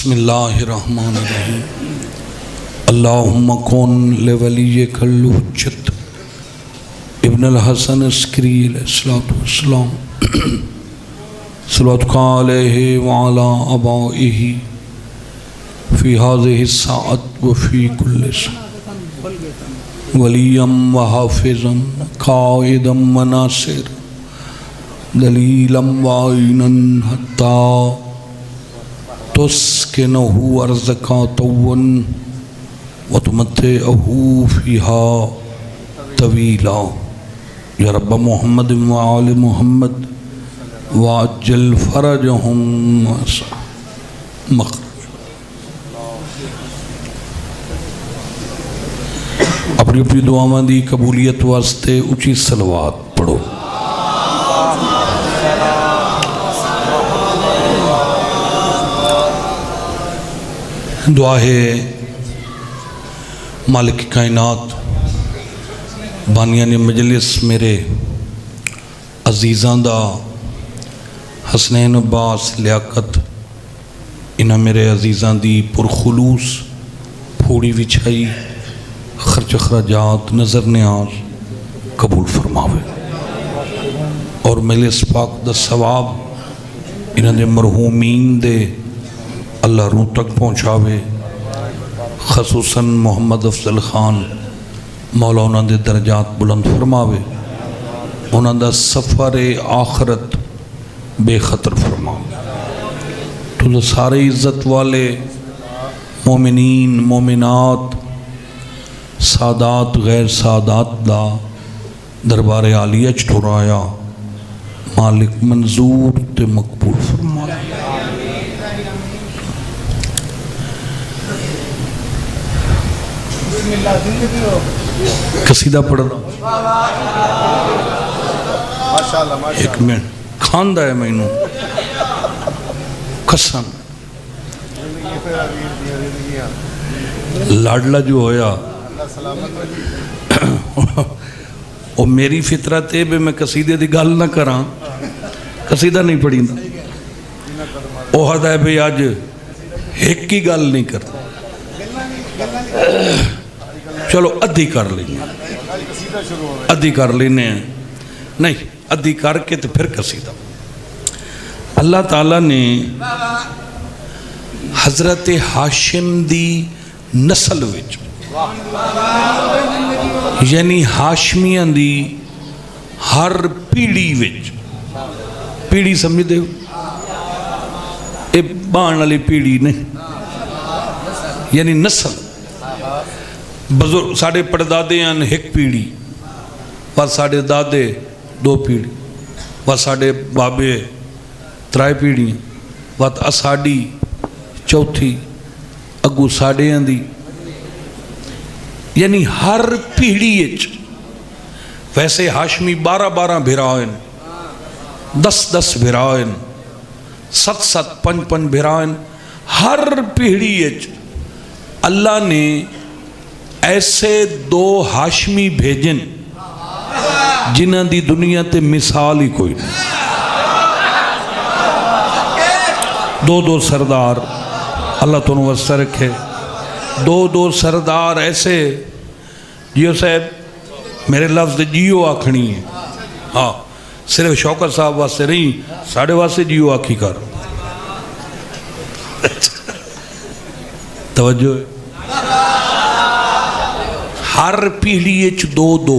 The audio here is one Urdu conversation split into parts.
بسم اللہ الرحمن الرحیم اللہم کن لولیک الحجت ابن الحسن عسکری علیہ السلام صلواتک علیہ وعلا آبائہ فی هذه الساعة وفی کل ساعة ولیم وحافظا قائدا وناصر دلیلا وعینا حتی تسکنہ ارضک طوا وتمتعہ فیہا طویلا یا رب محمد وآل محمد وعجل فرجہم مخرج۔ اپنی اپنی دعاواں دی قبولیت واسطے اچھی صلوات پڑھو۔ دعا ہے مالک کائنات بانیان مجلس میرے عزیزاں دا حسنین عباس لیاقت انہاں میرے عزیزاں دی پرخلوص پھوڑی وچھائی خرچ اخراجات نظر نیاز قبول فرماوے اور مجلس پاک دا ثواب انہاں دے مرحومین دے اللہ روح تک پہنچاوے، خصوصاً محمد افضل خان مولا انہاں دے درجات بلند فرماوے، انہاں دا سفر آخرت بے خطر فرماوے۔ تو سارے عزت والے مومنین مومنات سادات غیر سادات دا دربار عالیہ چٹھرایا مالک منظور تے مقبول فرماوے۔ قصیدہ پڑھنا ایک منٹ کھاندہ ہے میں انہوں قسم لاڈلہ جو ہویا وہ میری فطرت ہے بے میں قصیدے دی گال نہ کراں قصیدہ نہیں پڑھی وہ حد ہے بے آج ایک کی گال نہیں کرتا چلو ادھی کر لینے ادھی کر لینے ہیں نہیں ادھی کر کے تو پھر قصیدہ۔ اللہ تعالیٰ نے حضرت ہاشم دی نسل وچ یعنی ہاشمیاں دی ہر پیڑی وچ پیڑی سمجھ دے اے بان علی پیڑی نہیں یعنی نسل بزرگ ساڑھے پردادے ہیں ایک پیڑی و ساڑھے دادے دو پیڑی و ساڑھے بابے ترائے پیڑی و اساڑی چوتھی اگو ساڑھے ہیں دی یعنی ہر پیڑی اچ ویسے ہاشمی 12 بھیرائن 10 بھیرائن 7 5 بھیرائن ہر پیڑی اچ اللہ نے ایسے 2 ہاشمی بھیجن جنہاں دی دنیا تے مثال ہی کوئی نہیں۔ 2 سردار اللہ تو نوستہ رکھے 2 سردار ایسے جیو صاحب میرے لفظ جیو آکھنی ہے ہاں صرف شوکت صاحب واسے نہیں ساڑھے واسے جیو آکھی کر توجہ ہے ہر پیڑھی اچ 2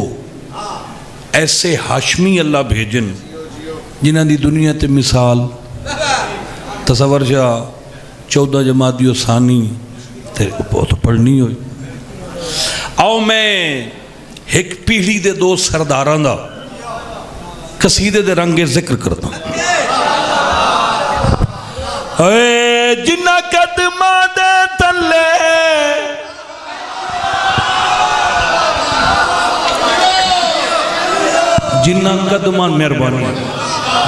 ایسے ہاشمی اللہ بھیجن جنہاں دی دنیا تے مثال تصور جا 14 جمادی و ثانی تے بہت پڑھنی ہوئی آؤ میں ایک پیڑھی دے 2 سرداران دا قصیدے دے رنگے ذکر کرتا اے جنہ قدمہ دے تلے جنہ قدمان مہربانی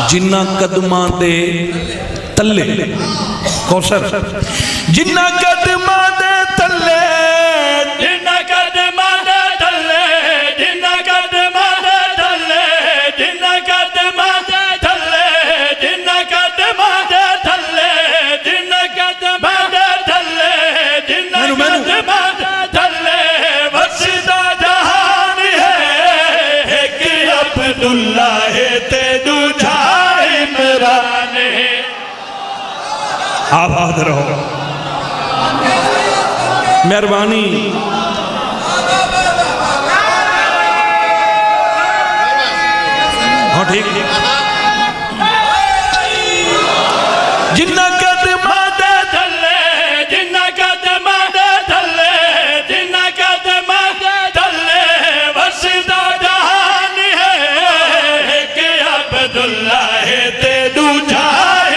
جنہ قدمان دے تلے کوثر جنہ قدمان دے تلے جنہ قدمان دے تلے جنہ قدمان دے تلے جنہ قدمان دے تلے جنہ قدمان دے تلے جنہ قدمان دے مد تھلے وسدا جہان ہے ایک عبداللہ تے دوجا عمران ہے آباد رہو مہربانی ہاں ٹھیک جنہ قدمہ دے تھلے جنہ قدمہ دے تھلے جنہ قدمہ دے تھلے وسدا جہان ہے کہ عبداللہ تے دوجا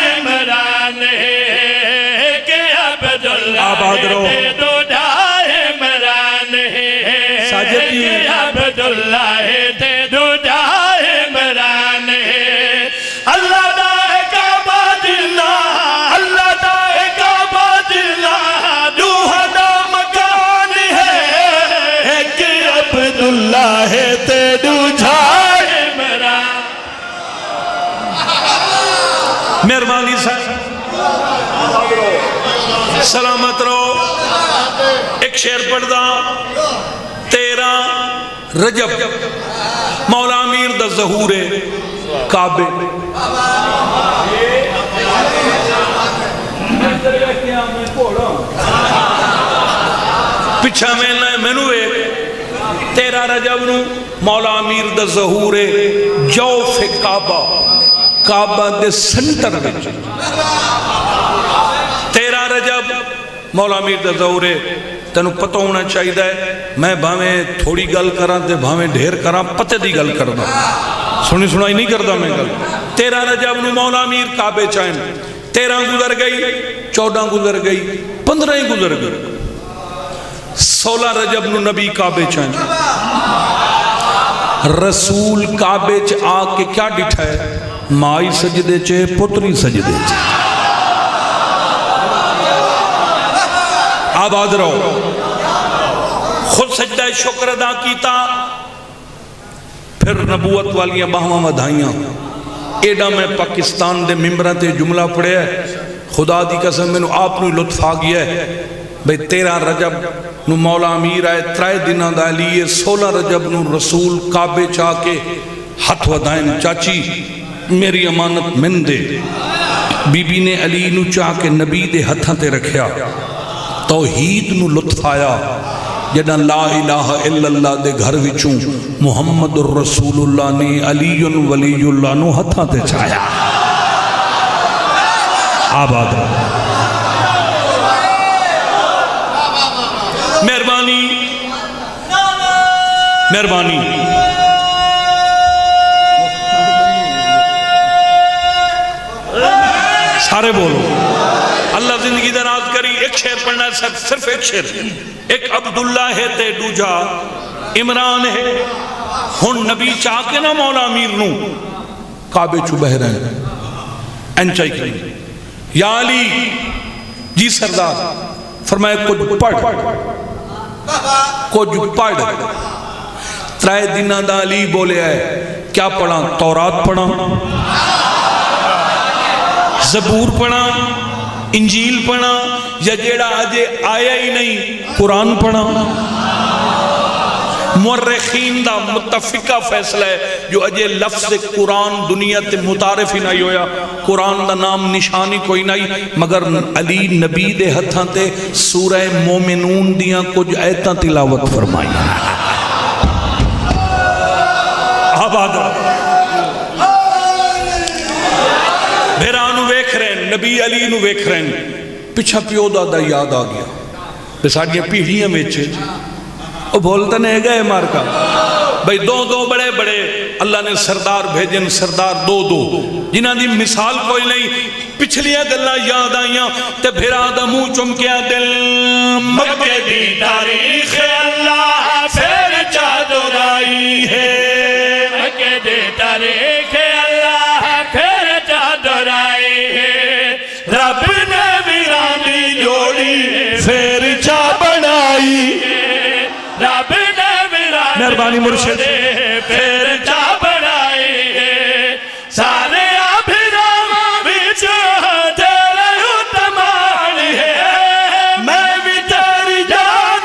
عمران ہے کہ عبداللہ آباد رہو تے دوجا عمران ہے ساجد جی کہ عبداللہ تے دوجا عمران ہے اللہ دا کعبہ دلہ اللہ دا کعبہ دلہ دوہا دا مکان ہے کہ عبداللہ تے دوجا عمران مہربانی سلامت رہو ایک شعر پڑھ دا 13 رجب مولا امیر دا ظہور کعبے پچھا میں نو 13 رجب نو مولا امیر دا ظہور جوف کعبہ کعبہ دے سنٹر وچ 13 رجب مولا امیر دا ظہور تینو پتہ ہونا چاہیے ہے میں بھاویں تھوڑی گل کراں تے بھاویں ڈھیر کراں پتے دی گل کردا سنی سنائی نہیں کردا میں گل 13 رجب نو مولا امیر کعبے چاہیں 13 گزر گئی 14 گزر گئی 15 ہی گزر گئی 16 رجب نو نبی کعبے چاہیں رسول کعبے چ آ کے کیا ڈٹھا ہے مائی سجدے چے پتری سجدے چے آباد رہو خود سجدہ شکر ادا کیتا پھر نبوت والیاں باہواں ودھائیاں ایڈا میں پاکستان دے ممبران تے جملہ پڑھے ہے خدا دی قسم میں نو آپ نو لطف آ گیا ہے بھئی 13 رجب نو مولا امیر آئے 3 دنہ دا لیے 16 رجب نو رسول کعبے چاہ کے ہاتھ ودھائیں چاچی میری امانت من دے بی بی نے علی نو چاہ کے نبی دے ہتھاں تے رکھیا توحید نو لطف آیا جدہ لا الہ الا اللہ دے گھر وچوں محمد الرسول اللہ نے علی ولی اللہ نو ہتھاں تے چاہیا آباد مہربانی مہربانی سارے بولو اللہ زندگی دراز کری ایک شعر پڑھنا ہے صرف ایک شعر ایک عبداللہ ہے تے دوجا عمران ہے ہن نبی چاہ کے نا مولا امیر نو کعبے چو بہ رہے ہیں انچائی کریں یا علی جی سردار فرمائے کچھ پڑھ 3 دنہ دا علی بولے ہے کیا پڑھا تورات پڑھا زبور پڑھا انجیل پڑھا یا جیڑا آجے آیا ہی نہیں قرآن پڑھا مورخین دا متفقہ فیصلہ ہے جو اجے لفظ قرآن دنیا تے متعارف ہی نہیں ہویا قرآن دا نام نشانی کوئی نہیں مگر علی نبی دے ہتھاں تے سورہ مومنون دیاں کچھ ایتاں تلاوت فرمائی آباد بھیرانو ویکھ رہے ہیں نبی علی نو ویکھ رہے ہیں پچھا پیو دادا یاد آ گیا بساڑیاں پیڑیاں ویچے وہ بولتا نہیں گئے مارکا بھئی 2 بڑے بڑے اللہ نے سردار بھیجن سردار 2 جنہاں دی مثال کوئی نہیں پچھلیاں گلہ یاد آئیاں تے بھیرا دا منہ چمکیا دل مکہ دی تاریخ اللہ پھر چادر آئی ہے مکہ دی تاریخ اللہ پھر چادر آئی ہے رب نے ویرانی جوڑی پھر چا بنائی ہے رب نے ویرانی مہربانی مرشد پھر چا بنائی ہے سارے آبھرام بچ تیرے اتمان ہے میں بھی تیری جان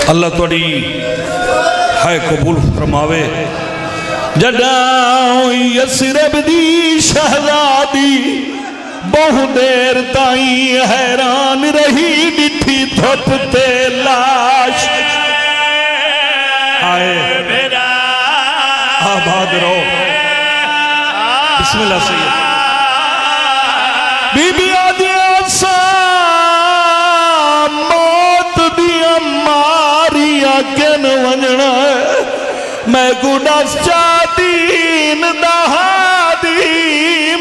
اللہ توڑی ہائے قبول فرماوے جڑاؤں یسرب دی شہزادی بہت دیر تائیں حیران رہی ڈٹھی دھوپ تے لاش آئے میرا آباد رہو بسم اللہ سید بی بی آدیا سا موت دیا ماریا کن ونجنا میں گناس چاہتین دہادی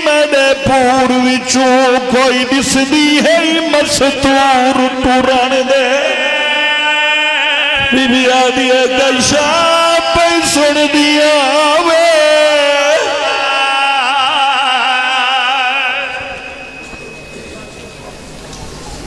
میرے پور وچوں کوئی دس دی ہے مستور ٹوران دے بی بی آدیا کشا پہ سن دیا